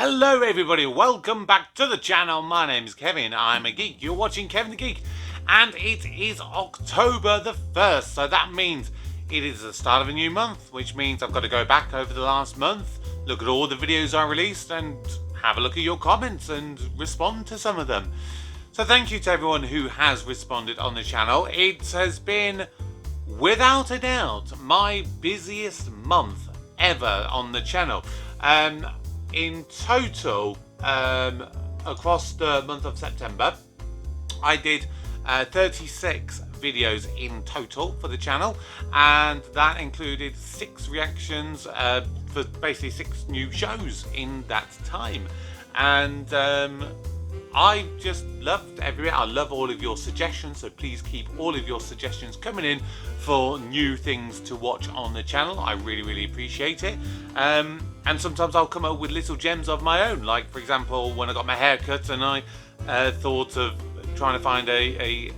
Hello everybody, welcome back to the channel. My name is Kevin, I'm a geek. You're watching Kevin the Geek, and it is October the 1st, so that means it is the start of a new month, which means I've got to go back over the last month, look at all the videos I released, and have a look at your comments and respond to some of them. So thank you to everyone who has responded on the channel. It has been, without a doubt, my busiest month ever on the channel. In total, across the month of September, I did 36 videos in total for the channel, and that included 6 reactions for basically 6 new shows in that time. And I just loved every bit. I love all of your suggestions, so please keep all of your suggestions coming in for new things to watch on the channel. I really appreciate it. And sometimes I'll come up with little gems of my own, like for example when I got my hair cut and I thought of trying to find a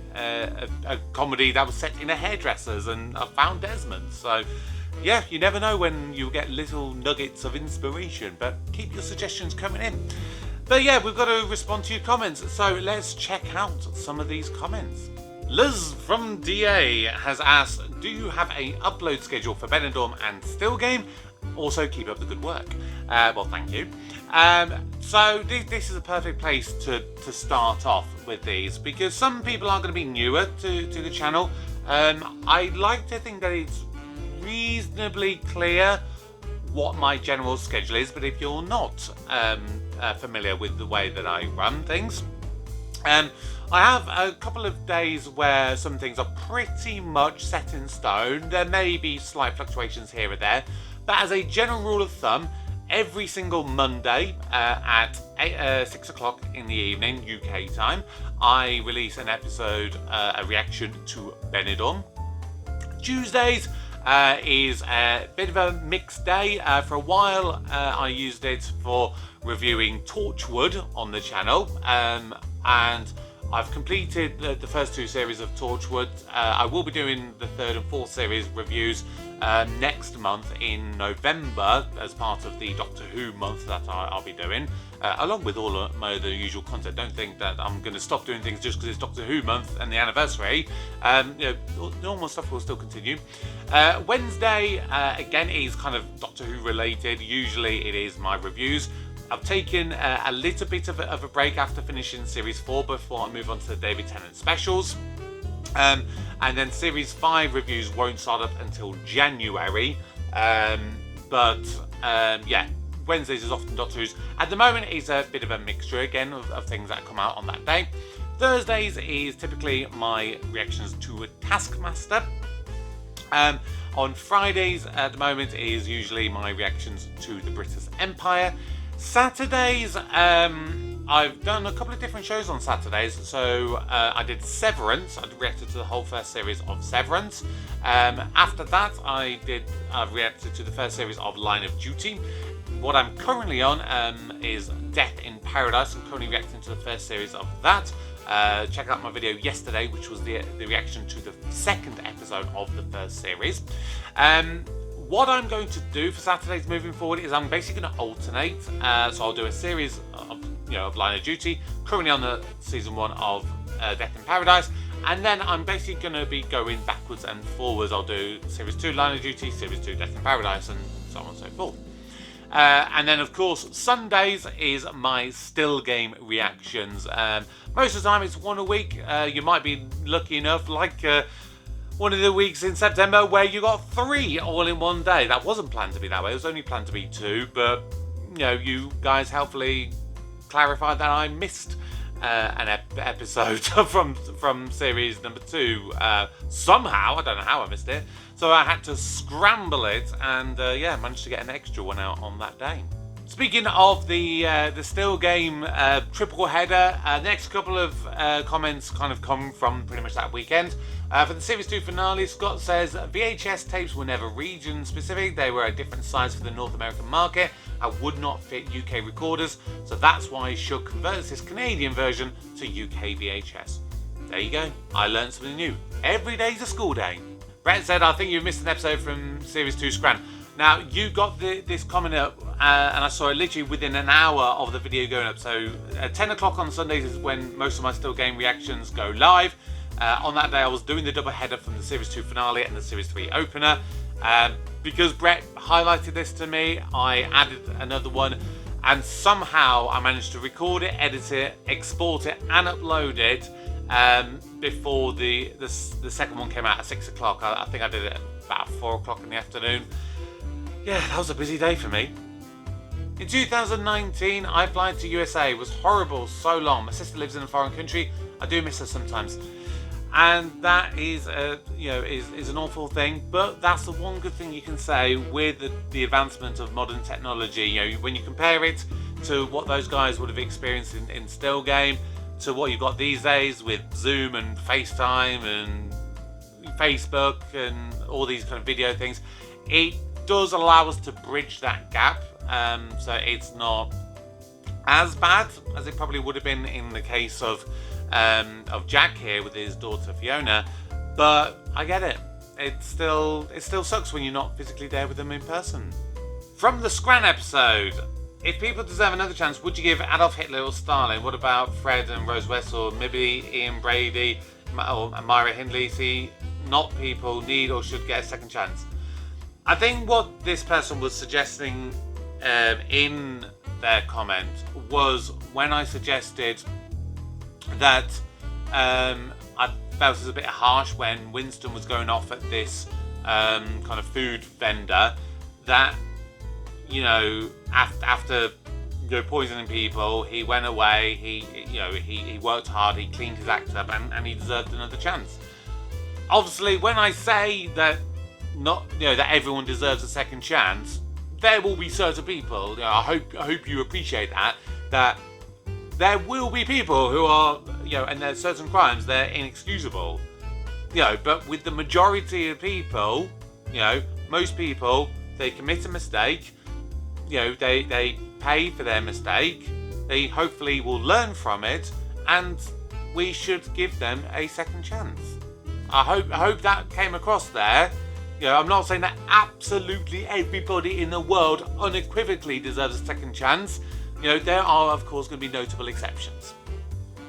comedy that was set in a hairdresser's, and I found Desmond. So yeah, you never know when you get little nuggets of inspiration, but keep your suggestions coming in. But yeah, we've got to respond to your comments, so let's check out some of these comments. Liz from DA has asked, do you have a upload schedule for Benidorm and Still Game? Also, keep up the good work. Well, thank you. So this is a perfect place to start off with these, because some people are going to be newer to the channel. I like to think that it's reasonably clear what my general schedule is, but if you're not familiar with the way that I run things, I have a couple of days where some things are pretty much set in stone. There may be slight fluctuations here or there, but as a general rule of thumb, every single Monday at 6 o'clock in the evening UK time, I release an episode, a reaction to Benidorm. Tuesdays is a bit of a mixed day. For a while I used it for reviewing Torchwood on the channel, and I've completed the first 2 series of Torchwood. I will be doing the 3rd and 4th series reviews next month in November as part of the Doctor Who month that I'll be doing, along with all of my other usual content. Don't think that I'm going to stop doing things just because it's Doctor Who month and the anniversary. You know, normal stuff will still continue. Wednesday, again, is kind of Doctor Who related. Usually it is my reviews. I've taken a little bit of a break after finishing Series 4 before I move on to the David Tennant specials. And then Series 5 reviews won't start up until January. Yeah, Wednesdays is often Doctor Who's. At the moment, it's a bit of a mixture again of things that come out on that day. Thursdays is typically my reactions to a Taskmaster. On Fridays at the moment is usually my reactions to the British Empire. Saturdays, I've done a couple of different shows on Saturdays. So I did Severance. I reacted to the whole first series of Severance. After that, I've reacted to the first series of Line of Duty. What I'm currently on is Death in Paradise. I'm currently reacting to the first series of that. Check out my video yesterday, which was the reaction to the 2nd episode of the first series. What I'm going to do for Saturdays moving forward is I'm basically going to alternate. So I'll do a series of Line of Duty, currently on the season 1 of Death in Paradise, and then I'm basically going to be going backwards and forwards. I'll do series 2 Line of Duty, series 2 Death in Paradise, and so on and so forth. And then of course Sundays is my Still Game reactions. Most of the time it's one a week. You might be lucky enough, like one of the weeks in September where you got 3 all in one day. That wasn't planned to be that way. It was only planned to be 2, but you know, you guys helpfully clarified that I missed an episode from series number 2 somehow. I don't know how I missed it, so I had to scramble it, and yeah, managed to get an extra one out on that day. Speaking of the Still Game triple header, the next couple of comments kind of come from pretty much that weekend. For the Series 2 finale, Scott says, VHS tapes were never region specific, they were a different size for the North American market and would not fit UK recorders, so that's why Shug converts his Canadian version to UK VHS. There you go, I learned something new. Every day's a school day. Brett said, I think you've missed an episode from Series 2 Scran. Now, you got this comment up and I saw it literally within an hour of the video going up. So 10 o'clock on Sundays is when most of my Still Game reactions go live. On that day I was doing the double header from the Series 2 finale and the Series 3 opener. Because Brett highlighted this to me, I added another one, and somehow I managed to record it, edit it, export it and upload it before the second one came out at 6 o'clock. I think I did it at about 4 o'clock in the afternoon. Yeah, that was a busy day for me. In 2019, I applied to USA. It was horrible, so long. My sister lives in a foreign country. I do miss her sometimes. And that is, is an awful thing. But that's the one good thing you can say with the advancement of modern technology. You know, when you compare it to what those guys would have experienced in Still Game, to what you've got these days with Zoom and FaceTime and Facebook and all these kind of video things, it does allow us to bridge that gap. So it's not as bad as it probably would have been in the case of Jack here with his daughter Fiona, but I get it. It still sucks when you're not physically there with them in person. From the Scran episode, if people deserve another chance, would you give Adolf Hitler or Stalin? What about Fred and Rose Wessel, maybe Ian Brady or Myra Hindley? See, not people need or should get a second chance. I think what this person was suggesting in their comment was when I suggested that I felt it was a bit harsh when Winston was going off at this kind of food vendor, that, you know, after poisoning people, he went away, he worked hard, he cleaned his act up, and he deserved another chance. Obviously, when I say that that everyone deserves a second chance, there will be certain people, I hope you appreciate that there will be people who are, and there's certain crimes, they're inexcusable. But with the majority of people, most people, they commit a mistake, they pay for their mistake, they hopefully will learn from it, and we should give them a second chance. I hope that came across there. I'm not saying that absolutely everybody in the world unequivocally deserves a second chance. There are, of course, going to be notable exceptions.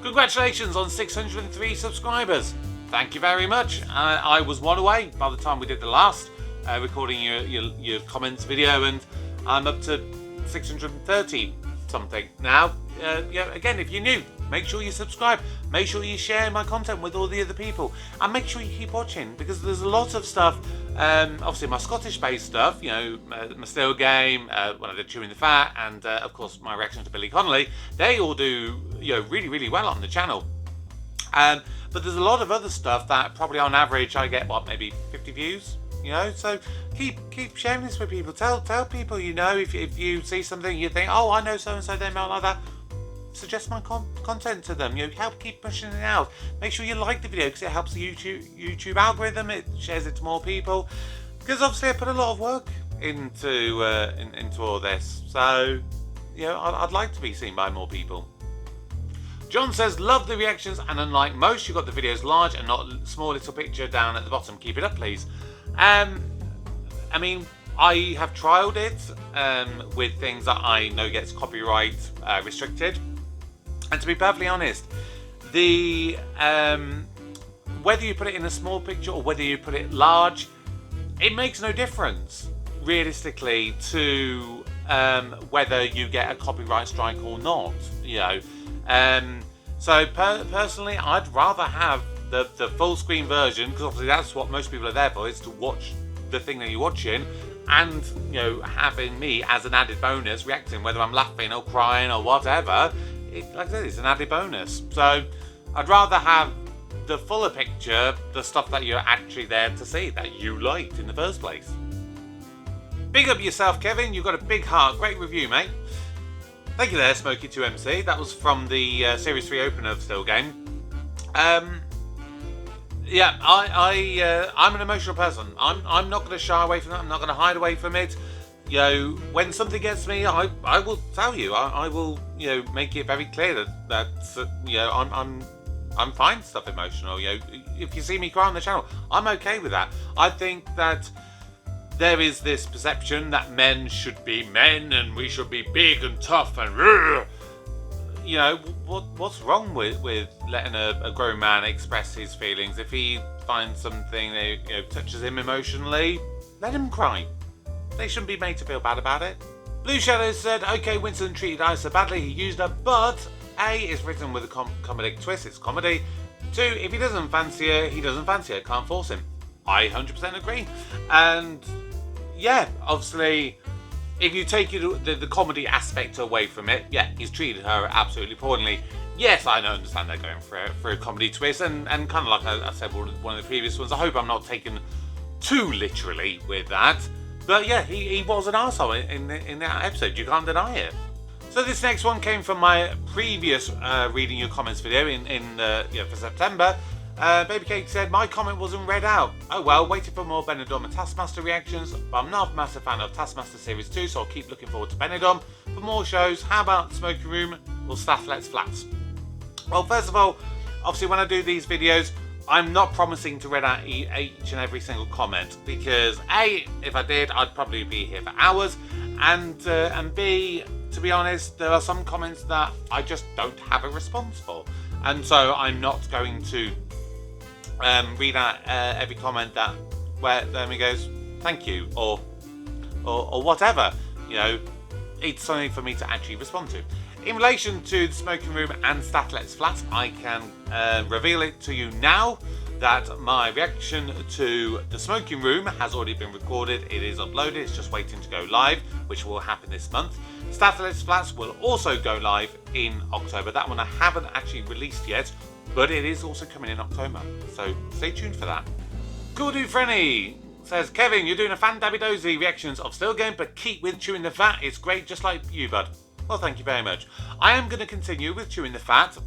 Congratulations on 603 subscribers. Thank you very much. I was one away by the time we did the last recording your comments video, and I'm up to 630 something now. Again, if you're new, make sure you subscribe. Make sure you share my content with all the other people, and make sure you keep watching, because there's a lot of stuff. Obviously, my Scottish-based stuff, my Still Game, when I did Chewing the Fat, and of course my reaction to Billy Connolly. They all do, really, really well on the channel. But there's a lot of other stuff that probably on average I get maybe 50 views. So keep sharing this with people. Tell people, if you see something you think, oh, I know so and so, they might like that. Suggest my content to them. Help keep pushing it out. Make sure you like the video, because it helps the YouTube algorithm. It shares it to more people. Because obviously I put a lot of work into all this. So I'd like to be seen by more people. John says, love the reactions, and unlike most, you got the videos large and not small little picture down at the bottom. Keep it up, please. I mean, I have trialed it with things that I know gets copyright restricted. And to be perfectly honest, the whether you put it in a small picture or whether you put it large, it makes no difference realistically to whether you get a copyright strike or not. So personally, I'd rather have the full screen version, because obviously that's what most people are there for, is to watch the thing that you're watching, and having me as an added bonus reacting, whether I'm laughing or crying or whatever. Like I said, it's an added bonus. So I'd rather have the fuller picture, the stuff that you're actually there to see, that you liked in the first place. Big up yourself, Kevin. You've got a big heart. Great review, mate. Thank you there, Smokey2MC. That was from the Series 3 opener of Still Game. Yeah, I'm an emotional person. I'm not going to shy away from that. I'm not going to hide away from it. When something gets me, I will tell you. I will, make it very clear that I'm fine stuff emotional. If you see me cry on the channel, I'm okay with that. I think that there is this perception that men should be men and we should be big and tough and you know, what's wrong with letting a grown man express his feelings? If he finds something that, you know, touches him emotionally, let him cry. They shouldn't be made to feel bad about it. Blue Shadows said, okay, Winston treated Isa badly, he used her, but A, it's written with a comedic twist, it's comedy. 2, if he doesn't fancy her, he doesn't fancy her, can't force him. I 100% agree. And yeah, obviously, if you take the comedy aspect away from it, yeah, he's treated her absolutely appallingly. Yes, I understand they're going for a comedy twist, and kind of like I said one of the previous ones, I hope I'm not taken too literally with that. But yeah, he was an arsehole in that episode, you can't deny it. So this next one came from my previous reading your comments video for September. Baby Cake said, my comment wasn't read out. Oh well, waiting for more Benidorm and Taskmaster reactions, but I'm not a massive fan of Taskmaster Series 2, so I'll keep looking forward to Benidorm. For more shows, how about Smoking Room or Staff Let's Flats? Well, first of all, obviously when I do these videos, I'm not promising to read out each and every single comment, because A, if I did, I'd probably be here for hours, and B, to be honest, there are some comments that I just don't have a response for, and so I'm not going to read out every comment where he goes, thank you, or whatever. You know, it's something for me to actually respond to. In relation to the Smoking Room and Staff Let's Flats, I can reveal it to you now that my reaction to the Smoking Room has already been recorded. It is uploaded, it's just waiting to go live, which will happen this month. Staff Let's Flats will also go live in October. That one I haven't actually released yet, but it is also coming in October, so stay tuned for that. Gordo Frenny says, Kevin, you're doing a fan dabby dozy reactions of Still Game, but keep with Chewing the Fat. It's great, just like you, bud. Well, thank you very much. I am going to continue with Chewing the Fat.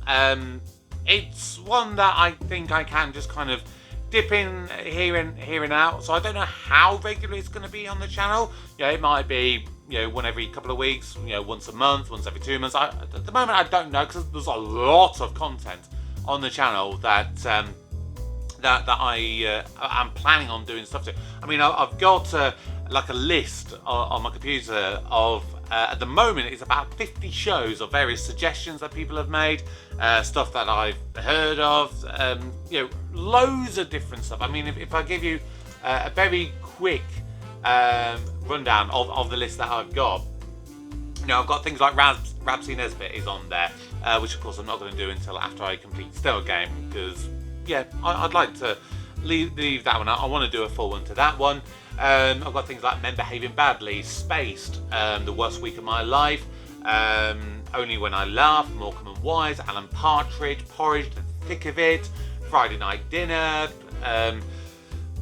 It's one that I think I can just kind of dip in here and out. So I don't know how regular it's going to be on the channel. Yeah, it might be, you know, one every couple of weeks, you know, once a month, once every 2 months. At the moment, I don't know, because there's a lot of content on the channel that I'm planning on doing stuff to. I mean, I've got like a list on my computer of at the moment it's about 50 shows of various suggestions that people have made, stuff that I've heard of, you know, loads of different stuff. I mean, if I give you a very quick rundown of the list that I've got, you know, I've got things like Rabsy Nesbitt is on there, which of course I'm not going to do until after I complete Still Game, because yeah, I'd like to leave that one out. I want to do a full one to that one. I've got things like Men Behaving Badly, Spaced, The Worst Week of My Life, Only When I Laugh, Morecambe and Wise, Alan Partridge, Porridge, The Thick of It, Friday Night Dinner,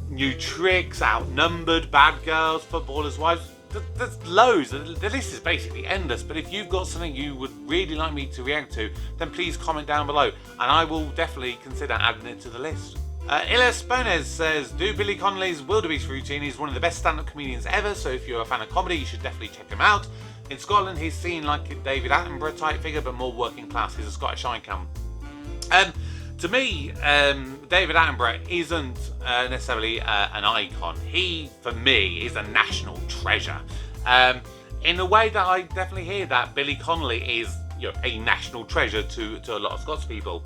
New Tricks, Outnumbered, Bad Girls, Footballers' Wives. There's loads. The list is basically endless, but if you've got something you would really like me to react to, then please comment down below, and I will definitely consider adding it to the list. Iles Bones says, do Billy Connolly's Wildebeest routine. He's one of the best stand-up comedians ever, so if you're a fan of comedy, you should definitely check him out. In Scotland, he's seen like a David Attenborough type figure, but more working class. He's a Scottish icon. To me, David Attenborough isn't necessarily an icon. He, for me, is a national treasure. In a way that I definitely hear that Billy Connolly is, you know, a national treasure to a lot of Scots people.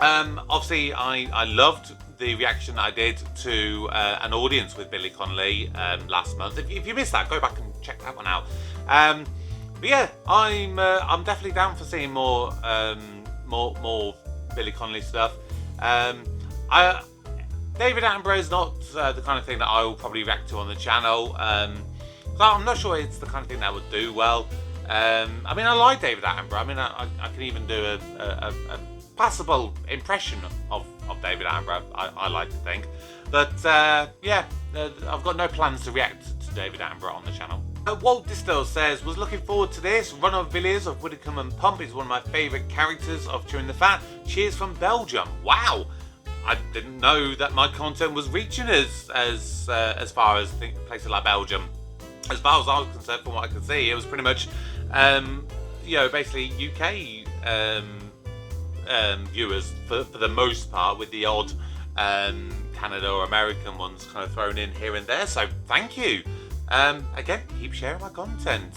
Obviously, I loved the reaction I did to an audience with Billy Connolly last month. If you missed that, go back and check that one out. But yeah, I'm definitely down for seeing more Billy Connolly stuff. David Attenborough is not the kind of thing that I will probably react to on the channel. So I'm not sure it's the kind of thing that would do well. I mean, I like David Attenborough. I mean, I can even do a passable impression of David Attenborough, I like to think. But yeah, I've got no plans to react to David Attenborough on the channel. Walt Distill says, was looking forward to this. Ron of Villiers of Widdicombe and Pump is one of my favourite characters of Chewing the Fat. Cheers from Belgium. Wow! I didn't know that my content was reaching as far as places like Belgium. As far as I was concerned, from what I could see, it was pretty much, you know, basically UK viewers for the most part, with the odd Canada or American ones kind of thrown in here and there. So thank you. Again, keep sharing my content.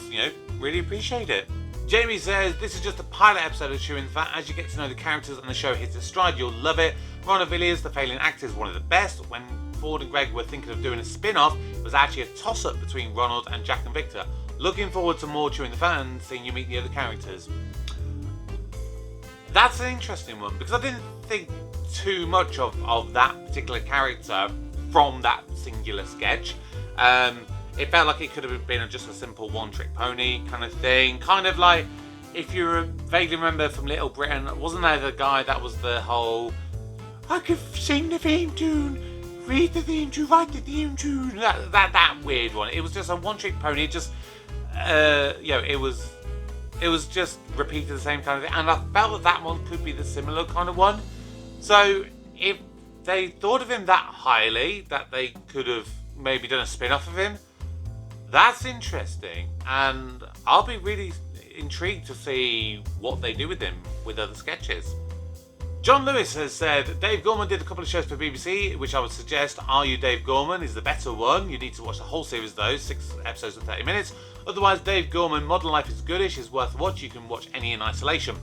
Really appreciate it. Jamie says, this is just a pilot episode of Chewing the Fat. As you get to know the characters and the show hits its stride, you'll love it. Ron Villiers, the failing actor, is one of the best. When Ford and Greg were thinking of doing a spin-off, it was actually a toss-up between Ronald and Jack and Victor. Looking forward to more Chewing the Fat and seeing you meet the other characters. That's an interesting one, because I didn't think too much of that particular character from that singular sketch. It felt like it could have been just a simple one-trick pony kind of thing. Kind of like, if you vaguely remember from Little Britain, wasn't there the guy that was the whole, I could sing the theme tune, read the theme tune, write the theme tune, that weird one. It was just a one-trick pony, just, it was just repeated the same kind of thing. And I felt that one could be the similar kind of one. So, if they thought of him that highly, that they could have maybe done a spin-off of him, that's interesting, and I'll be really intrigued to see what they do with him with other sketches. John Lewis has said, Dave Gorman did a couple of shows for BBC, which I would suggest Are You Dave Gorman is the better one. You need to watch the whole series though, 6 episodes of 30 minutes. Otherwise, Dave Gorman, Modern Life is Goodish, is worth a watch. You can watch any in isolation.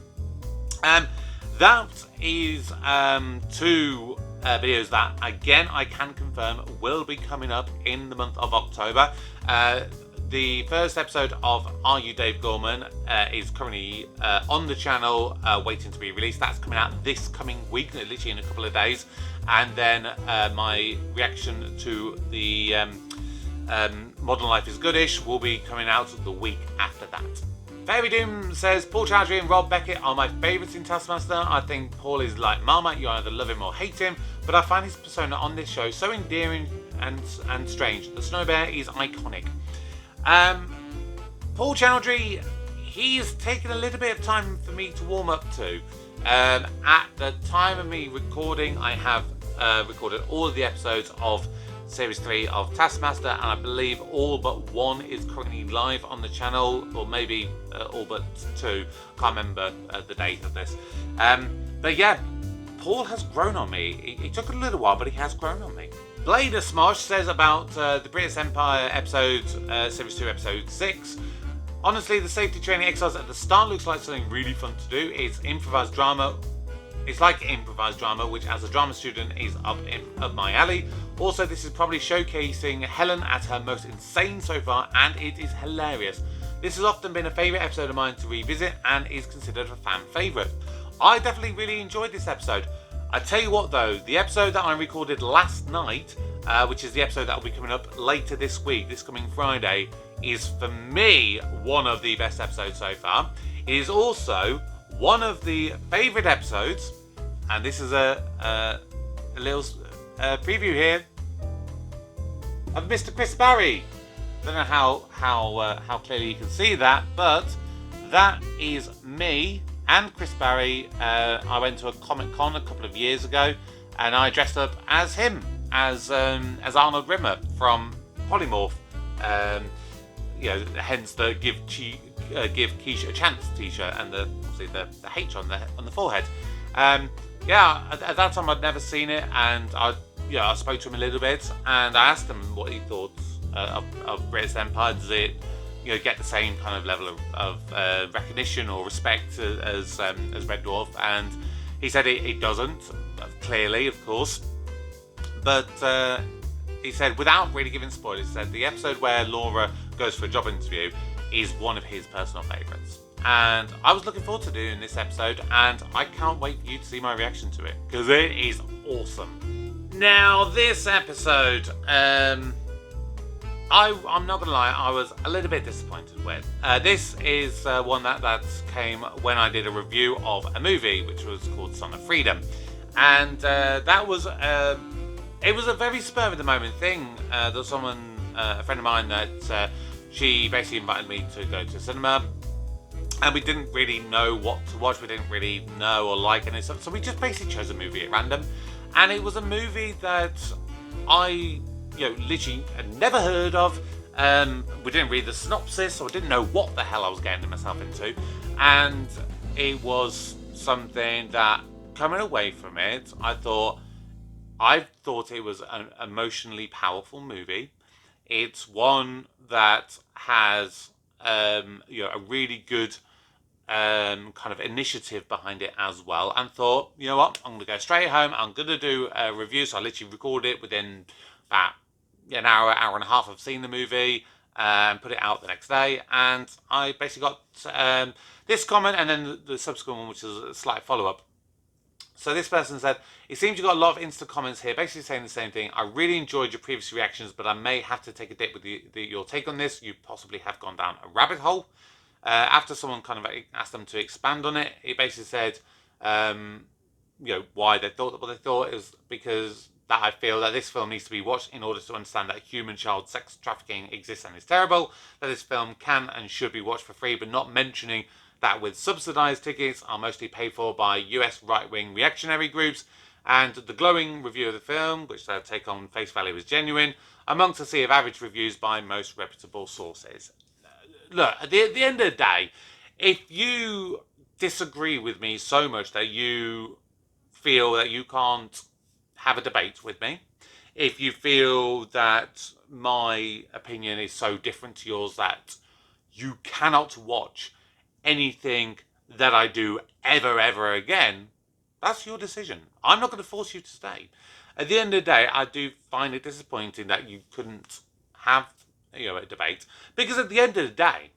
That is 2 videos that, again, I can confirm will be coming up in the month of October. The first episode of Are You Dave Gorman is currently on the channel, waiting to be released. That's coming out this coming week, literally in a couple of days. And then my reaction to the Modern Life is Goodish will be coming out the week after that. Fairy Doom says, Paul Chowdhury and Rob Beckett are my favourites in Taskmaster. I think Paul is like Marmite, you either love him or hate him, but I find his persona on this show so endearing and strange. The Snow Bear is iconic. Paul Chowdhury, he's taken a little bit of time for me to warm up to. At the time of me recording, I have recorded all of the episodes of Series 3 of Taskmaster, and I believe all but 1 is currently live on the channel, or maybe all but 2. Can't remember the date of this. But yeah, Paul has grown on me. It took a little while, but he has grown on me. Blader Smosh says about the British Empire episode, Series 2, Episode 6. Honestly, the safety training exercise at the start looks like something really fun to do. It's improvised drama. It's like improvised drama, which as a drama student is up my alley. Also, this is probably showcasing Helen at her most insane so far, and it is hilarious. This has often been a favourite episode of mine to revisit, and is considered a fan favourite. I definitely really enjoyed this episode. I tell you what though, the episode that I recorded last night, which is the episode that will be coming up later this week, this coming Friday, is for me one of the best episodes so far. It is also one of the favourite episodes, and this is a little preview here of Mr. Chris Barry. Don't know how clearly you can see that, but that is me and Chris Barry. I went to a Comic Con a couple of years ago, and I dressed up as him, as Arnold Rimmer from Polymorph. Hence the give Quiche a chance t-shirt, and obviously the H on the forehead. At that time I'd never seen it, and I spoke to him a little bit, and I asked him what he thought of British Empire. Does it get the same kind of level of recognition or respect as Red Dwarf? And he said it doesn't, clearly, of course. But he said, without really giving spoilers, he said the episode where Laura goes for a job interview is one of his personal favourites. And I was looking forward to doing this episode, and I can't wait for you to see my reaction to it, because it is awesome. Now, this episode, I'm not gonna lie, I was a little bit disappointed with. This is one that came when I did a review of a movie which was called Son of Freedom, and that was it was a very spur of the moment thing. There was someone, a friend of mine, that she basically invited me to go to cinema, and we didn't really know what to watch. We didn't really know or like any stuff, so we just basically chose a movie at random, and it was a movie that I literally had never heard of. We didn't read the synopsis, so I didn't know what the hell I was getting myself into. And it was something that, coming away from it, I thought, I thought it was an emotionally powerful movie. It's one that has a really good kind of initiative behind it as well, and thought, you know what, I'm going to go straight home. I'm going to do a review. So I literally recorded it within about an hour and a half of seeing the movie, and put it out the next day. And I basically got this comment and then the subsequent one, which is a slight follow-up. So this person said, it seems you got a lot of instant comments here, basically saying the same thing. I really enjoyed your previous reactions, but I may have to take a dip with your take on this. You possibly have gone down a rabbit hole. After someone kind of asked them to expand on it, it basically said, why they thought what they thought is because that I feel that this film needs to be watched in order to understand that human child sex trafficking exists and is terrible. That this film can and should be watched for free, but not mentioning that with subsidised tickets are mostly paid for by US right-wing reactionary groups, and the glowing review of the film, which they'll take on face value as genuine, amongst a sea of average reviews by most reputable sources. Look, at the end of the day, if you disagree with me so much that you feel that you can't have a debate with me, if you feel that my opinion is so different to yours that you cannot watch anything that I do ever again, that's your decision. I'm not going to force you to stay. At the end of the day, I do find it disappointing that you couldn't have a debate, because at the end of the day,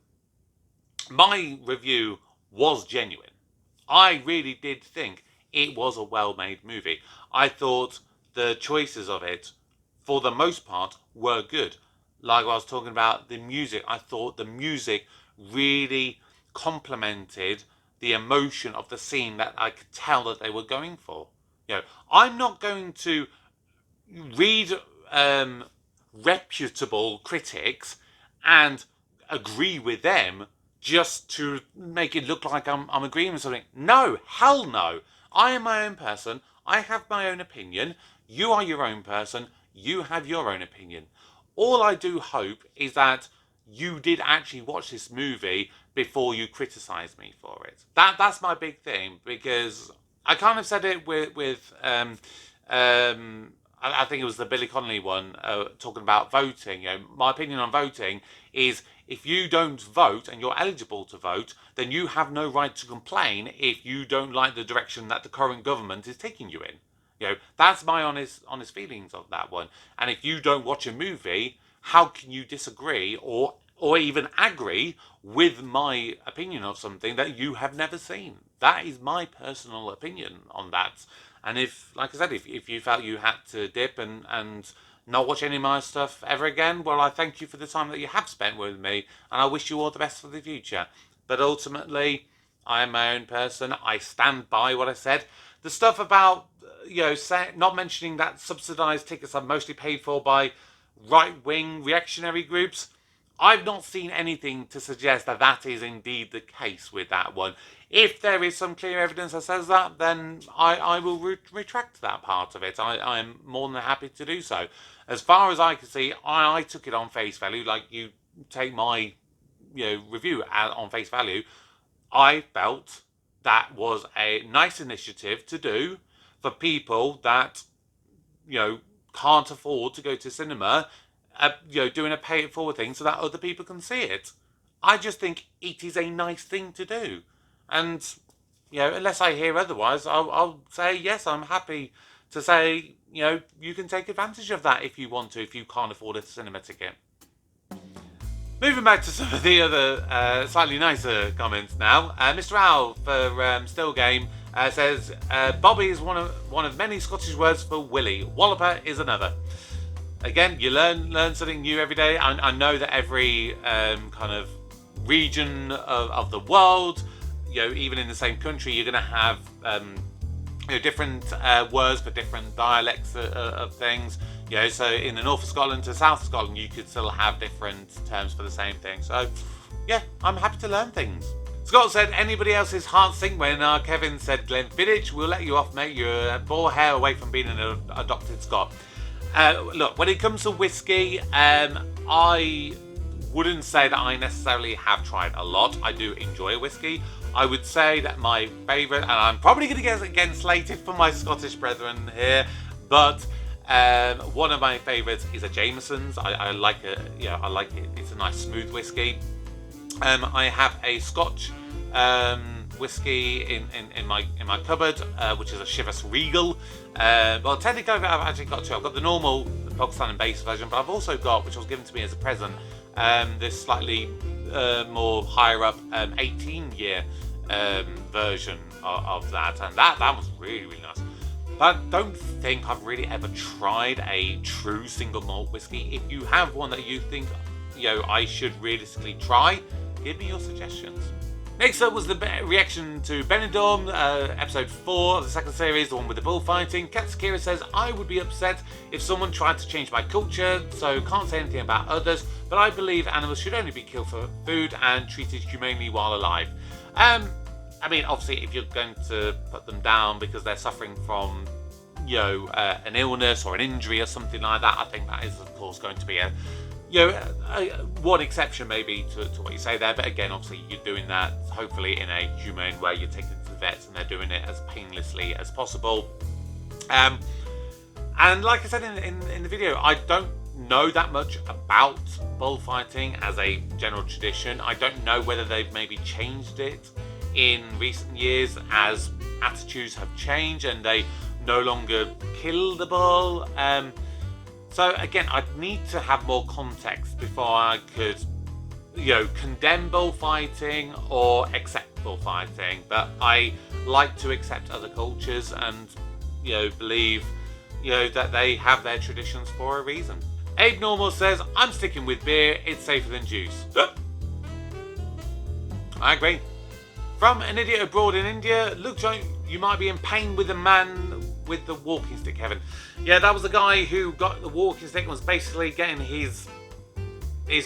my review was genuine. I really did think it was a well-made movie. I thought the choices of it, for the most part, were good. Like I was talking about the music, I thought the music really complemented the emotion of the scene that I could tell that they were going for. I'm not going to read reputable critics and agree with them just to make it look like I'm agreeing with something. No, hell no. I am my own person. I have my own opinion. You are your own person. You have your own opinion. All I do hope is that you did actually watch this movie before you criticise me for it. That's my big thing, because I kind of said it with I think it was the Billy Connolly one, talking about voting. My opinion on voting is, if you don't vote and you're eligible to vote, then you have no right to complain if you don't like the direction that the current government is taking you in. That's my honest feelings of that one. And if you don't watch a movie, how can you disagree or even agree with my opinion of something that you have never seen? That is my personal opinion on that. And if, like I said, if you felt you had to dip and not watch any of my stuff ever again, well, I thank you for the time that you have spent with me, and I wish you all the best for the future. But ultimately, I am my own person. I stand by what I said. The stuff about, not mentioning that subsidised tickets are mostly paid for by right-wing reactionary groups, I've not seen anything to suggest that that is indeed the case with that one. If there is some clear evidence that says that, then I will retract that part of it. I am more than happy to do so. As far as I can see, I took it on face value, like you take my review on face value. I felt that was a nice initiative to do for people that can't afford to go to cinema, doing a pay it forward thing so that other people can see it. I just think it is a nice thing to do. And, unless I hear otherwise, I'll say, yes, I'm happy to say, you can take advantage of that if you want to, if you can't afford a cinema ticket. Moving back to some of the other slightly nicer comments now. Mr. Owl for Still Game says, Bobby is one of many Scottish words for Willy. Walloper is another. Again, you learn something new every day. I know that every kind of region of the world, even in the same country, you're going to have different words for different dialects of things. So in the north of Scotland to south of Scotland, you could still have different terms for the same thing. So, yeah, I'm happy to learn things. Scott said, anybody else's heart sink when Kevin said Glenfiddich? We'll let you off, mate. You're a ball hair away from being an adopted Scot. Look, when it comes to whiskey, I wouldn't say that I necessarily have tried a lot. I do enjoy whiskey. I would say that my favourite, and I'm probably going to get slated for my Scottish brethren here, But one of my favourites is a Jameson's. I like it. Yeah, I like it. It's a nice smooth whiskey. I have a Scotch whiskey in my cupboard, which is a Chivas Regal. Well, technically I've actually got two. I've got the normal Pakistani base version, but I've also got, which was given to me as a present, this slightly more higher up 18-year version of that, and that was really, really nice. But I don't think I've really ever tried a true single malt whiskey. If you have one that you think, I should realistically try, give me your suggestions. Next up was the reaction to Benidorm, episode 4 of the second series, the one with the bullfighting. Katsukira says, I would be upset if someone tried to change my culture, so can't say anything about others, but I believe animals should only be killed for food and treated humanely while alive. I mean, obviously, if you're going to put them down because they're suffering from, an illness or an injury or something like that, I think that is, of course, going to be one exception maybe to what you say there. But again, obviously, you're doing that hopefully in a humane way. You're taking it to the vets and they're doing it as painlessly as possible. And like I said in the video, I don't know that much about bullfighting as a general tradition. I don't know whether they've maybe changed it in recent years as attitudes have changed and they no longer kill the bull. So again, I'd need to have more context before I could, condemn bullfighting or accept bullfighting. But I like to accept other cultures and, believe, that they have their traditions for a reason. Abe Normal says, I'm sticking with beer, it's safer than juice. I agree. From an idiot abroad in India, looks like you might be in pain with the man with the walking stick, Kevin. Yeah, that was the guy who got the walking stick and was basically getting his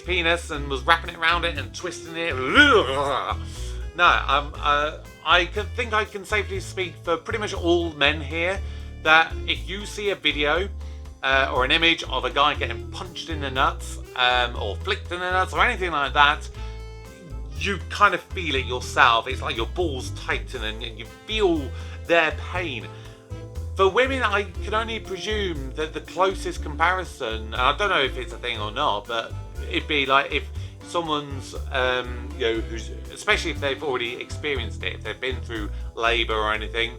penis and was wrapping it around it and twisting it. No, I think I can safely speak for pretty much all men here that if you see a video or an image of a guy getting punched in the nuts or flicked in the nuts or anything like that, you kind of feel it yourself. It's like your balls tighten and you feel their pain. For women, I can only presume that the closest comparison, and I don't know if it's a thing or not, but it'd be like if someone's, who's, especially if they've already experienced it, if they've been through labour or anything,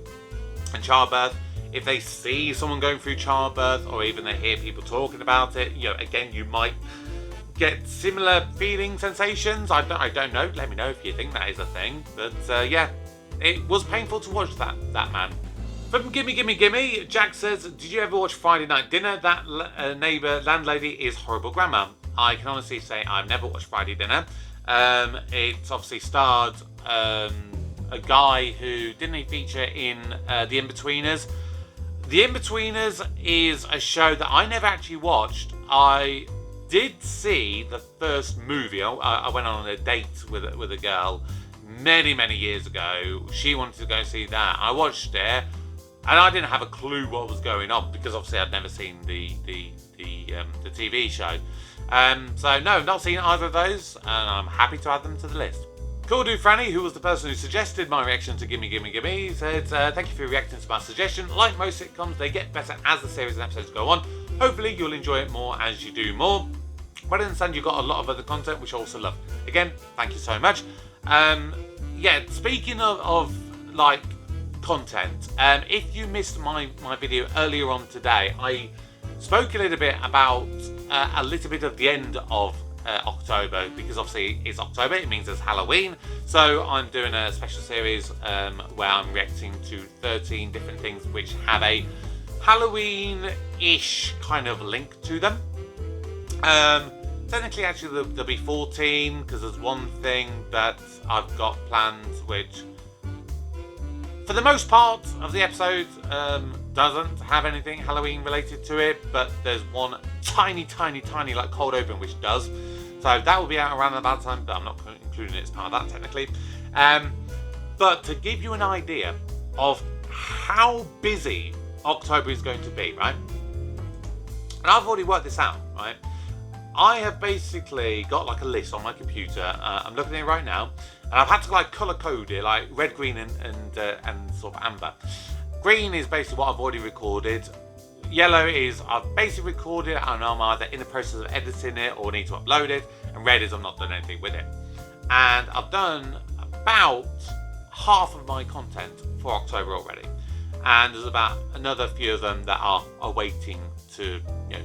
and childbirth, if they see someone going through childbirth, or even they hear people talking about it, again, you might get similar feeling sensations. I don't know. Let me know if you think that is a thing. But yeah, it was painful to watch that man. From Gimme, Jack says, did you ever watch Friday Night Dinner? That neighbour landlady is horrible grandma. I can honestly say I've never watched Friday Dinner. It's obviously starred a guy who didn't feature in The In-Betweeners. The In-Betweeners is a show that I never actually watched. I did see the first movie. I went on a date with a girl many years ago. She wanted to go see that. I watched it, and I didn't have a clue what was going on because obviously I'd never seen the TV show. So no, not seen either of those, and I'm happy to add them to the list. Cool Dude Franny, who was the person who suggested my reaction to Gimme, said, thank you for reacting to my suggestion. Like most sitcoms, they get better as the series and episodes go on. Hopefully you'll enjoy it more as you do more. But I understand you've got a lot of other content, which I also love. Again, thank you so much. Yeah, speaking of like content, if you missed my video earlier on today, I spoke a little bit about a little bit of the end of October, because obviously it's October, it means it's Halloween. So I'm doing a special series where I'm reacting to 13 different things which have a Halloween-ish kind of link to them. Technically, actually, there'll be 14, because there's one thing that I've got planned, which, for the most part of the episode, doesn't have anything Halloween related to it, but there's one tiny, like, cold open which does. So that will be out around about time, but I'm not including it as part of that, technically. But to give you an idea of how busy October is going to be, right? And I've already worked this out, right? I have basically got like a list on my computer. I'm looking at it right now, and I've had to like color code it, like red, green, and sort of amber. Green is basically what I've already recorded. Yellow is I've basically recorded it and I'm either in the process of editing it or need to upload it. And red is I've not done anything with it. And I've done about half of my content for October already. And there's about another few of them that are waiting to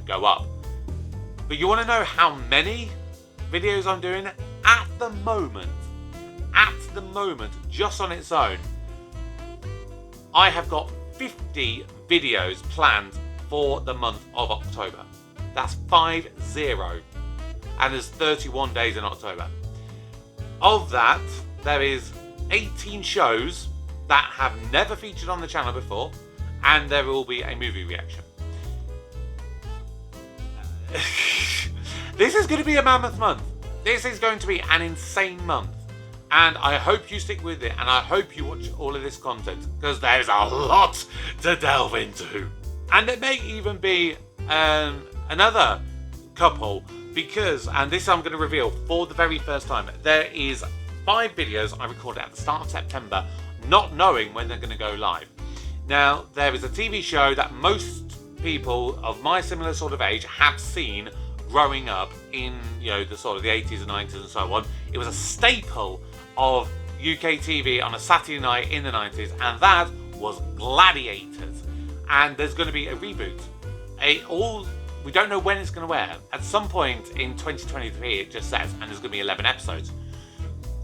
go up. But you want to know how many videos I'm doing? At the moment, just on its own, I have got 50 videos planned for the month of October. That's 50. And there's 31 days in October. Of that, there is 18 shows that have never featured on the channel before, and there will be a movie reaction. This is going to be a mammoth month. This is going to be an insane month. And I hope you stick with it, and I hope you watch all of this content, because there's a lot to delve into. And it may even be another couple, because, and this I'm going to reveal for the very first time, there is 5 videos I recorded at the start of September, not knowing when they're going to go live. Now, there is a TV show that most people of my similar sort of age have seen growing up in, the sort of the 80s and 90s and so on. It was a staple of UK TV on a Saturday night in the 90s, and that was Gladiators. And there's going to be a reboot. We don't know when it's going to air. At some point in 2023, it just says, and there's going to be 11 episodes.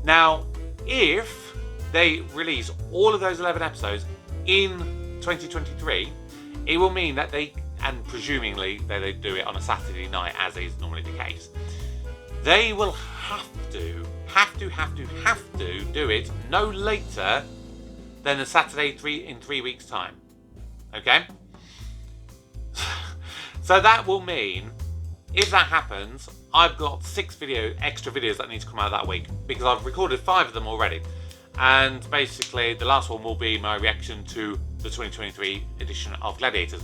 Now, if they release all of those 11 episodes in 2023, it will mean that and presumably they do it on a Saturday night, as is normally the case, they will have to do it no later than a Saturday in 3 weeks' time. Okay? So that will mean, if that happens, I've got 6 extra videos that need to come out that week, because I've recorded 5 of them already. And basically, the last one will be my reaction to the 2023 edition of Gladiators.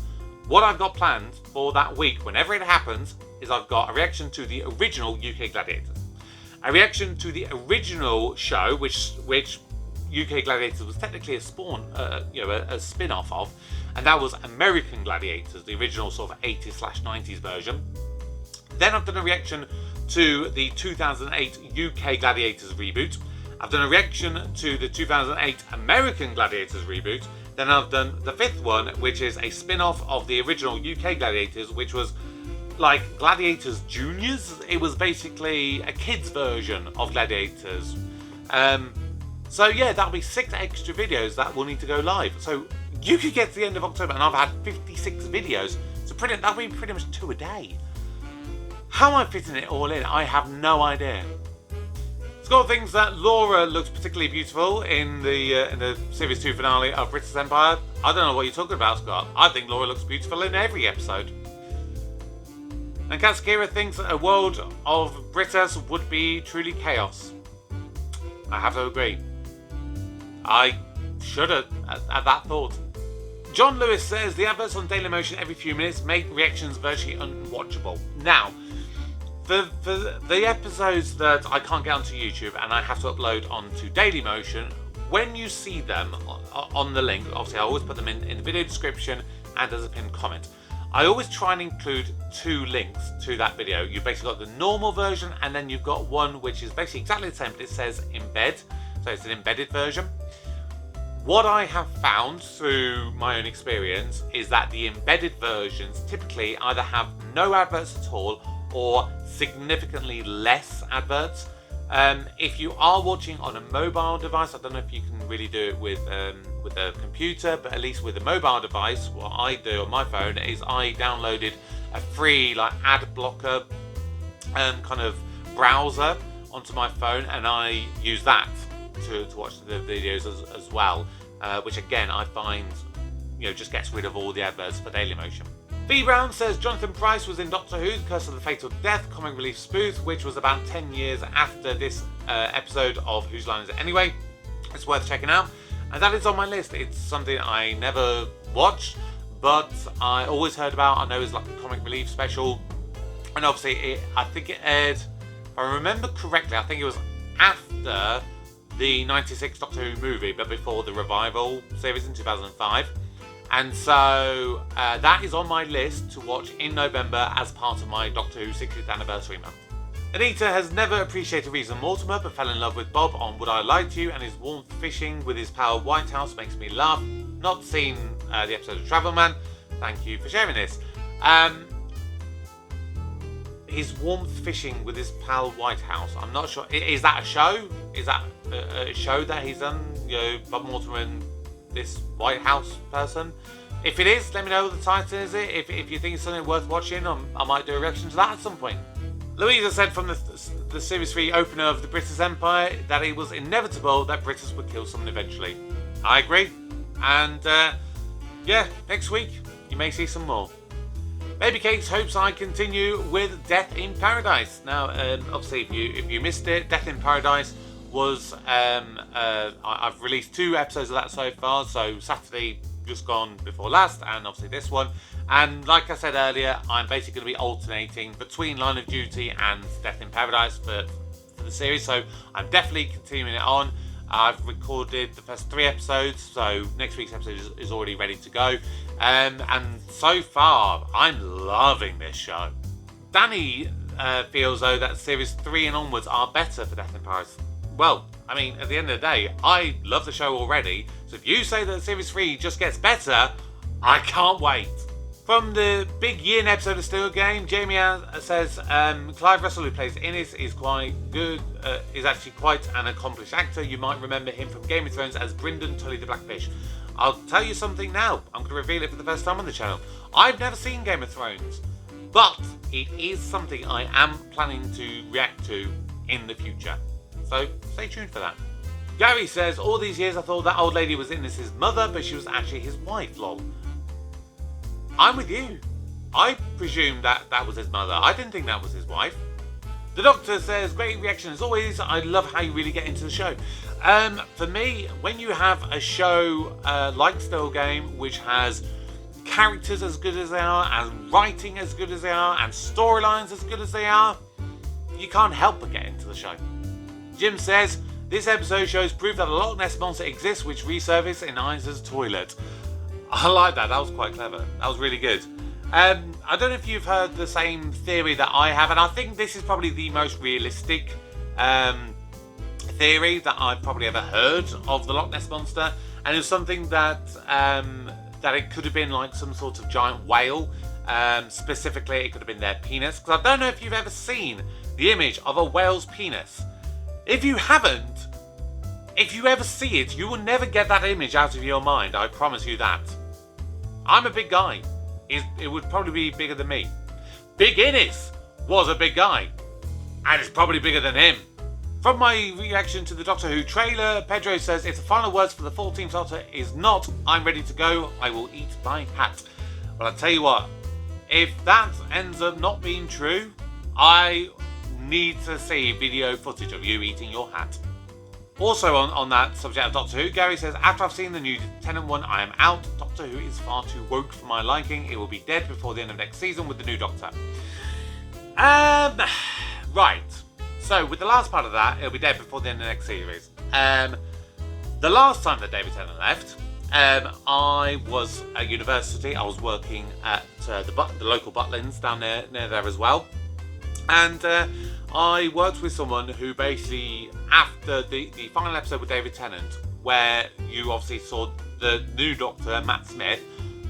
What I've got planned for that week, whenever it happens, is I've got a reaction to the original UK Gladiators, a reaction to the original show, which UK Gladiators was technically a spin-off of, and that was American Gladiators, the original sort of 80s/90s version. Then I've done a reaction to the 2008 UK Gladiators reboot. I've done a reaction to the 2008 American Gladiators reboot. Then I've done the 5th one, which is a spin-off of the original UK Gladiators, which was like Gladiators Juniors. It was basically a kids version of Gladiators. So yeah, that'll be 6 extra videos that will need to go live. So you could get to the end of October and I've had 56 videos. So that'll be pretty much 2 a day. How am I fitting it all in? I have no idea. It's got things that Laura looks particularly beautiful in the Series 2 finale of British Empire. I don't know what you're talking about, Scott. I think Laura looks beautiful in every episode. And Katskira thinks that a world of Britas would be truly chaos. I have to agree. I shudder at that thought. John Lewis says the adverts on Dailymotion every few minutes make reactions virtually unwatchable. Now, for the episodes that I can't get onto YouTube and I have to upload onto Dailymotion, when you see them on the link, obviously I always put them in the video description and as a pinned comment. I always try and include 2 links to that video. You've basically got the normal version and then you've got one which is basically exactly the same, but it says embed, so it's an embedded version. What I have found through my own experience is that the embedded versions typically either have no adverts at all or significantly less adverts. If you are watching on a mobile device, I don't know if you can really do it with a computer, but at least with a mobile device, what I do on my phone is I downloaded a free ad blocker kind of browser onto my phone, and I use that to watch the videos as well, which again I find just gets rid of all the adverts for Dailymotion. V Brown says Jonathan Pryce was in Doctor Who's Curse of the Fatal Death comic relief spoof, which was about 10 years after this episode of Whose Line Is It Anyway? It's worth checking out, and that is on my list. It's something I never watched, but I always heard about. I know it's like a comic relief special, and obviously I think it aired, if I remember correctly, I think it was after the 96 Doctor Who movie, but before the revival series in 2005. And so that is on my list to watch in November as part of my Doctor Who 60th anniversary month. Anita has never appreciated Reason Mortimer, but fell in love with Bob on Would I Lie to You, and his warmth fishing with his pal White House makes me laugh. Not seen the episode of Travel Man. Thank you for sharing this. His warmth fishing with his pal White House. I'm not sure. Is that a show? Is that a show that he's done? You know, Bob Mortimer and this White House person? If it is, let me know what the title is. If you think it's something worth watching, I might do a reaction to that at some point. Louisa said from the Series 3 opener of the British Empire that it was inevitable that British would kill someone eventually. I agree. And yeah, next week you may see some more. Baby Cakes hopes I continue with Death in Paradise. Now, obviously, if you missed it, Death in Paradise was I've released 2 episodes of that so far. So Saturday just gone before last, and obviously this one. And like I said earlier, I'm basically going to be alternating between Line of Duty and Death in Paradise for the series. So I'm definitely continuing it on. I've recorded the first 3 episodes, so next week's episode is already ready to go. And so far, I'm loving this show. Danny feels though that series 3 and onwards are better for Death in Paradise. Well, I mean, at the end of the day, I love the show already. So if you say that series 3 just gets better, I can't wait. From the big year-end episode of Still Game, Jamie says Clive Russell, who plays Innes, is quite good. Is actually quite an accomplished actor. You might remember him from Game of Thrones as Brynden Tully the Blackfish. I'll tell you something now. I'm going to reveal it for the first time on the channel. I've never seen Game of Thrones, but it is something I am planning to react to in the future. So stay tuned for that. Gary says, all these years I thought that old lady was Innes' mother, but she was actually his wife, lol. I'm with you. I presumed that was his mother. I didn't think that was his wife. The Doctor says, great reaction as always. I love how you really get into the show. For me, when you have a show like Still Game, which has characters as good as they are, and writing as good as they are, and storylines as good as they are, you can't help but get into the show. Jim says, this episode shows proof that a Loch Ness Monster exists, which resurfaced in Isa's toilet. I like that. That was quite clever. That was really good. I don't know if you've heard the same theory that I have, and I think this is probably the most realistic theory that I've probably ever heard of the Loch Ness Monster, and it's something that it could have been like some sort of giant whale. Specifically, it could have been their penis, because I don't know if you've ever seen the image of a whale's penis. If you haven't, if you ever see it, you will never get that image out of your mind. I promise you that. I'm a big guy. It would probably be bigger than me. Big Innes was a big guy, and it's probably bigger than him. From my reaction to the Doctor Who trailer, Pedro says, if the final words for the 14th Doctor is not, I'm ready to go, I will eat my hat. Well, I'll tell you what, if that ends up not being true, I need to see video footage of you eating your hat. Also on that subject of Doctor Who, Gary says, after I've seen the new Tennant one, I am out. Doctor Who is far too woke for my liking. It will be dead before the end of next season with the new Doctor. Right. So with the last part of that, it'll be dead before the end of the next series. The last time that David Tennant left, I was at university. I was working at the local Butlins down near there as well. And I worked with someone who basically, after the final episode with David Tennant, where you obviously saw the new Doctor, Matt Smith,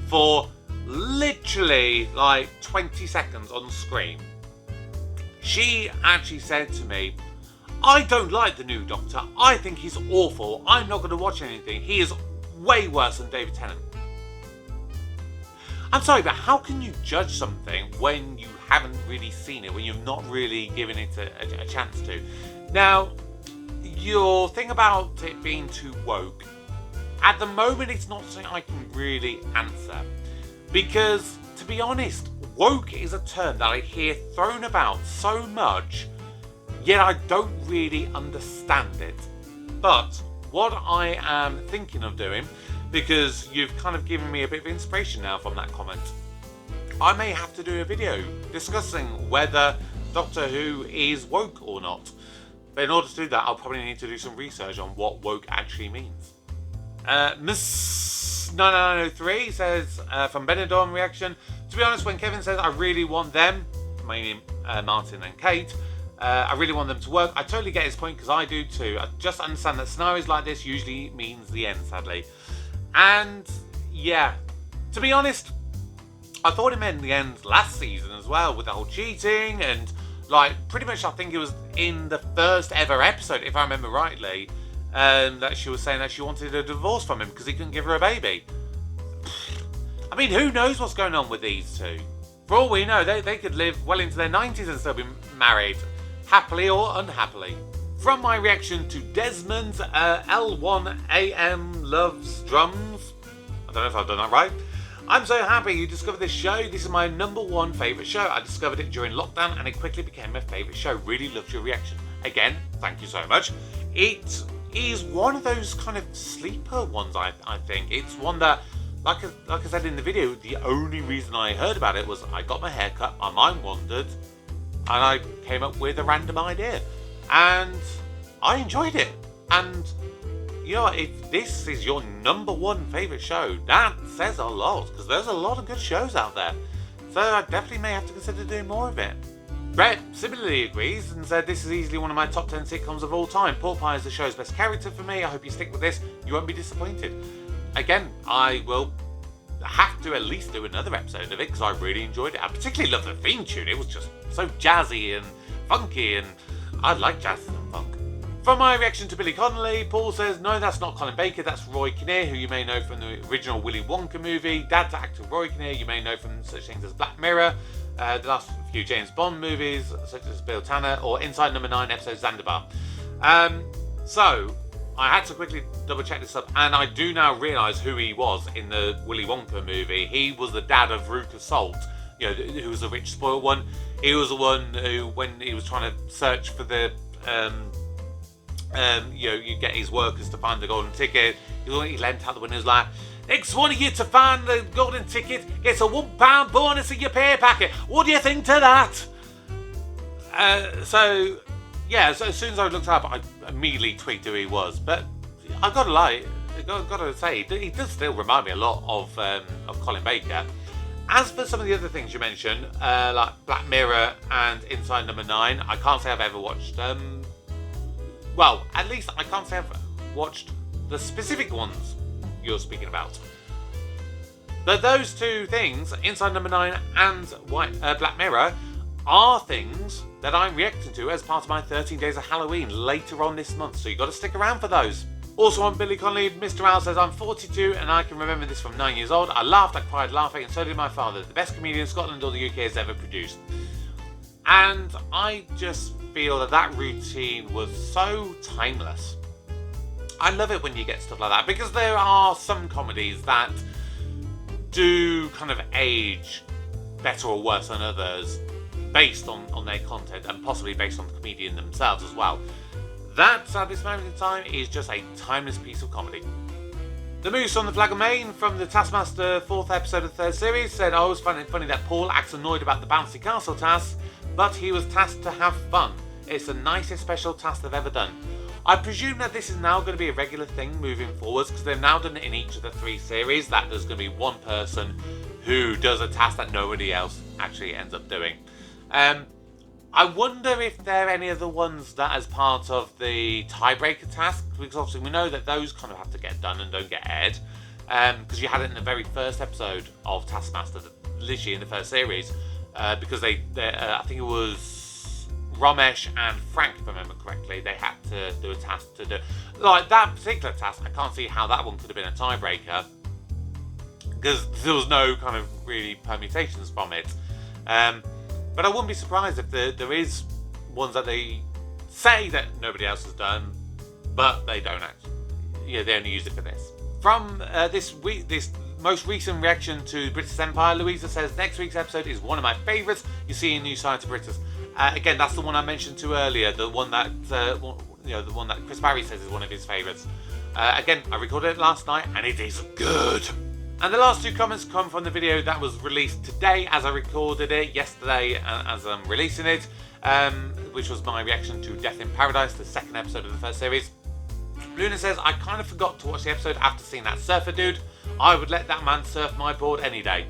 for literally like 20 seconds on screen, she actually said to me, I don't like the new Doctor. I think he's awful. I'm not going to watch anything. He is way worse than David Tennant. I'm sorry, but how can you judge something when you haven't really seen it, when you've not really given it a chance to? Now, your thing about it being too woke, at the moment it's not something I can really answer. Because, to be honest, woke is a term that I hear thrown about so much, yet I don't really understand it. But what I am thinking of doing, because you've kind of given me a bit of inspiration now from that comment, I may have to do a video discussing whether Doctor Who is woke or not. But in order to do that, I'll probably need to do some research on what woke actually means. Miss Matt9903 says, from Benidorm reaction, to be honest, when Kevin says I really want them, meaning Martin and Kate, I really want them to work, I totally get his point because I do too. I just understand that scenarios like this usually means the end, sadly. And yeah, to be honest, I thought it meant the end last season as well, with the whole cheating and like pretty much I think it was in the first ever episode, if I remember rightly, that she was saying that she wanted a divorce from him because he couldn't give her a baby. I mean, who knows what's going on with these two? For all we know, they could live well into their 90s and still be married, happily or unhappily. From my reaction to Desmond's L1AM Loves Drums, I don't know if I've done that right. I'm so happy you discovered this show. This is my #1 favourite show. I discovered it during lockdown and it quickly became my favourite show. Really loved your reaction. Again, thank you so much. It is one of those kind of sleeper ones, I think. It's one that, like I said in the video, the only reason I heard about it was I got my hair cut, my mind wandered, and I came up with a random idea. And I enjoyed it. And you know, if this is your #1 favourite show, that says a lot, because there's a lot of good shows out there. So I definitely may have to consider doing more of it. Brett similarly agrees and said, this is easily one of my top 10 sitcoms of all time. Paul Pye is the show's best character for me. I hope you stick with this. You won't be disappointed. Again, I will have to at least do another episode of it because I really enjoyed it. I particularly loved the theme tune. It was just so jazzy and funky, and I like jazz and funk. From my reaction to Billy Connolly, Paul says, no, that's not Colin Baker, that's Roy Kinnear, who you may know from the original Willy Wonka movie. Dad to actor Roy Kinnear, you may know from such things as Black Mirror, the last few James Bond movies, such as Bill Tanner, or Inside Number 9 episode Zanzibar. So, I had to quickly double check this up, and I do now realise who he was in the Willy Wonka movie. He was the dad of Veruca Salt, you know, who was the rich spoiled one. He was the one who, when he was trying to search for the you know, you get his workers to find the golden ticket. He leant out the window, like, next one of you to find the golden ticket gets a £1 bonus in your pay packet. What do you think to that? So yeah, so as soon as I looked up, I immediately tweeted who he was. But I gotta lie, gotta say, he does still remind me a lot of Colin Baker. As for some of the other things you mentioned, like Black Mirror and Inside Number 9, I can't say I've ever watched them. Well, at least I can't say I've watched the specific ones you're speaking about. But those two things, Inside Number 9 and Black Mirror, are things that I'm reacting to as part of my 13 Days of Halloween later on this month, so you've got to stick around for those. Also on Billy Connolly, Mr. Al says, I'm 42 and I can remember this from 9 years old. I laughed, I cried laughing, and so did my father, the best comedian Scotland or the UK has ever produced. And I just feel that that routine was so timeless. I love it when you get stuff like that, because there are some comedies that do kind of age better or worse than others based on their content, and possibly based on the comedian themselves as well. That, at this moment in time, is just a timeless piece of comedy. The Moose on the Flag of Maine from the Taskmaster 4th episode of the 3rd series said, I always find it funny that Paul acts annoyed about the bouncy castle task, but he was tasked to have fun. It's the nicest special task they've ever done. I presume that this is now going to be a regular thing moving forwards, because they've now done it in each of the 3 series, that there's going to be one person who does a task that nobody else actually ends up doing. I wonder if there are any other ones that as part of the tiebreaker task, because obviously we know that those kind of have to get done and don't get aired, because you had it in the very first episode of Taskmaster, literally in the first series, because I think it was Ramesh and Frank, if I remember correctly, they had to do a task to do, like that particular task. I can't see how that one could have been a tiebreaker, because there was no kind of really permutations from it. But I wouldn't be surprised if there is ones that they say that nobody else has done, but they don't actually. Yeah, they only use it for this. From this most recent reaction to British Empire, Louisa says, next week's episode is one of my favourites. You see a new side to British. Again, that's the one I mentioned to earlier, the one that the one that Chris Barry says is one of his favourites. Again, I recorded it last night and it is good. And the last 2 comments come from the video that was released today as I recorded it, yesterday as I'm releasing it, which was my reaction to Death in Paradise, the 2nd episode of the 1st series. Luna says, I kind of forgot to watch the episode after seeing that surfer dude. I would let that man surf my board any day.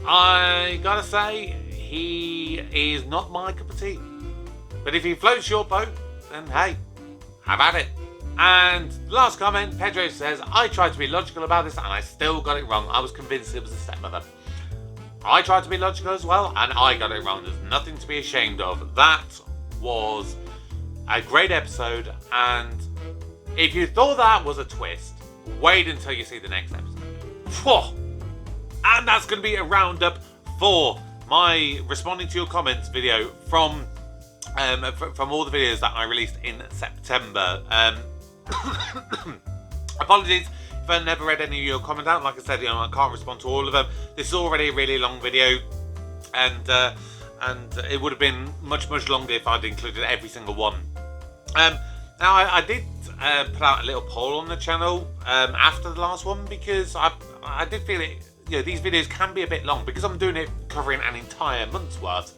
I gotta say, he is not my cup of tea. But if he floats your boat, then hey, have at it. And last comment, Pedro says, I tried to be logical about this and I still got it wrong. I was convinced it was a stepmother. I tried to be logical as well and I got it wrong. There's nothing to be ashamed of. That was a great episode, and if you thought that was a twist, wait until you see the next episode. Whew. And that's going to be a roundup for my responding to your comments video from all the videos that I released in September. Apologies if I never read any of your comments out. Like I said, I can't respond to all of them. This is already a really long video, and it would have been much longer if I'd included every single one. Now I did put out a little poll on the channel after the last one, because I did feel it. These videos can be a bit long because I'm doing it covering an entire month's worth.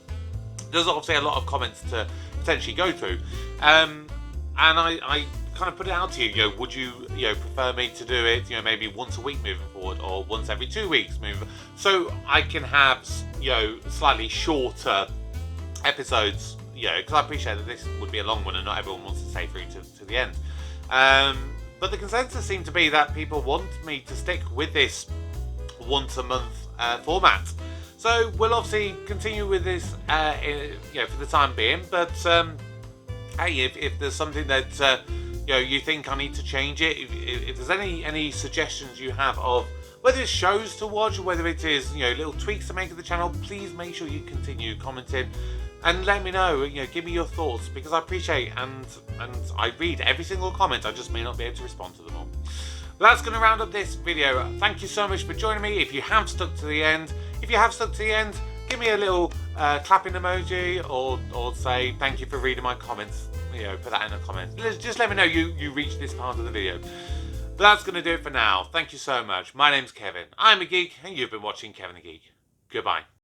There's obviously a lot of comments to potentially go through, and I kind of put it out to you. Would you prefer me to do it maybe once a week moving forward, or once every 2 weeks moving, so I can have slightly shorter episodes. Because I appreciate that this would be a long one and not everyone wants to stay through to the end. But the consensus seemed to be that people want me to stick with this once a month format. So we'll obviously continue with this for the time being. But hey, if there's something that you think I need to change it, if there's any suggestions you have of whether it's shows to watch or whether it is little tweaks to make to the channel, please make sure you continue commenting and let me know. Give me your thoughts, because I appreciate and I read every single comment. I just may not be able to respond to them all. But that's going to round up this video. Thank you so much for joining me. If you have stuck to the end, give me a little clapping emoji, or say thank you for reading my comments. Put that in the comments. Just let me know you reached this part of the video. But that's going to do it for now. Thank you so much. My name's Kevin. I'm a geek, and you've been watching Kevin the Geek. Goodbye.